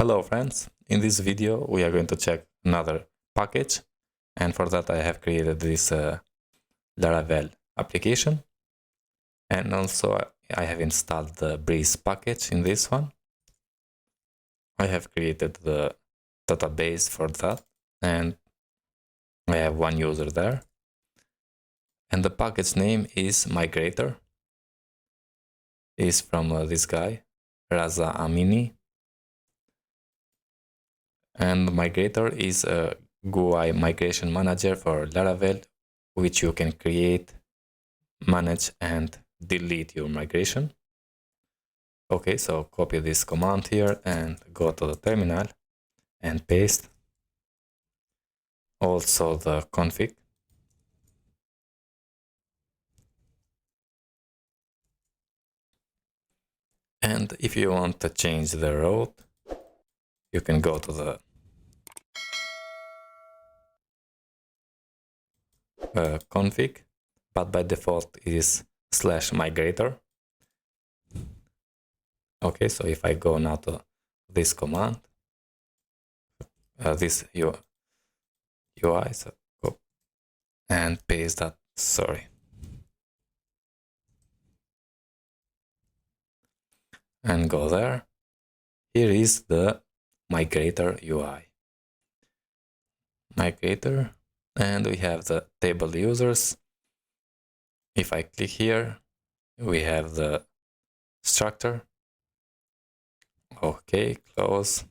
Hello friends, in this video we are going to check another package, and for that I have created this Laravel application, and also I have installed the Breeze package in this one. I have created the database for that, and I have one user there, and the package name is Migrator. Is from this guy, Raza Amini. And Migrator is a GUI migration manager for Laravel, which you can create, manage, and delete your migration. Okay, so copy this command here and go to the terminal and paste. Also the config. And if you want to change the route, you can go to the config, but by default it is /migrator. Okay, so if I go now to this command, this UI, so go and paste that, and go there. Here is the Migrator UI. Migrator, and we have the table users. If I click here, we have the structure. Okay, close.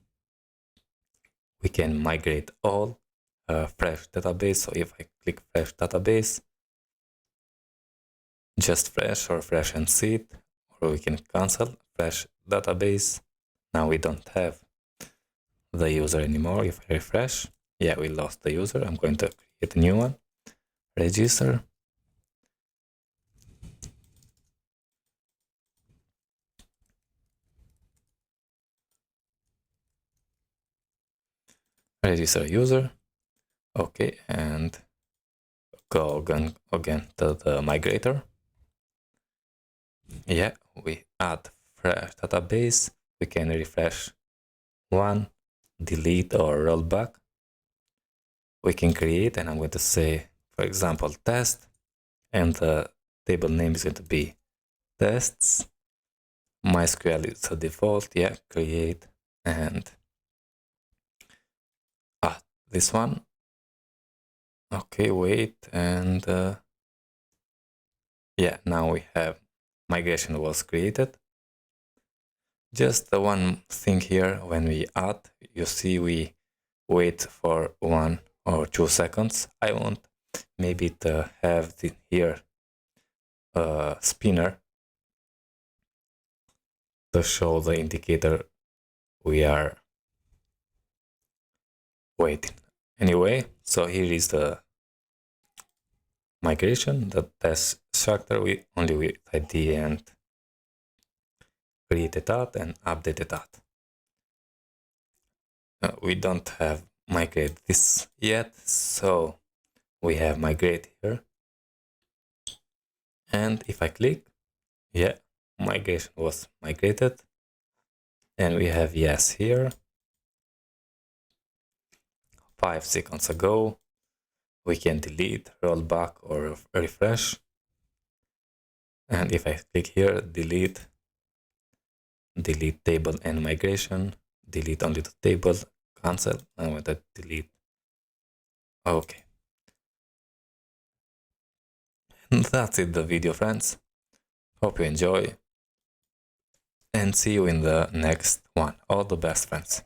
We can migrate all fresh database. So if I click fresh database, just fresh or fresh and seed, or we can cancel fresh database. Now we don't have the user anymore. If I refresh, yeah, we lost the user. I'm going to create a new one. Register. Register user. Okay, and go again to the migrator. Yeah, we add fresh database. We can refresh one, delete, or roll back. We can create, and I'm going to say, for example, test, and the table name is going to be tests. MySQL is the default. Yeah, create, and this one. Okay, wait, and yeah, now we have migration was created. Just the one thing here, when we add, you see we wait for 1 or 2 seconds. I want maybe to have here a spinner to show the indicator we are waiting. Anyway, so here is the migration, the test structure we only with ID and created that and updated that. We don't have migrate this yet, so we have migrate here. And if I click, yeah, migration was migrated, and we have yes here. 5 seconds ago, we can delete, roll back, or refresh. And if I click here, delete table and migration, delete only the table, cancel, I want to delete. Okay. And that's it, the video, friends. Hope you enjoy, and see you in the next one. All the best, friends.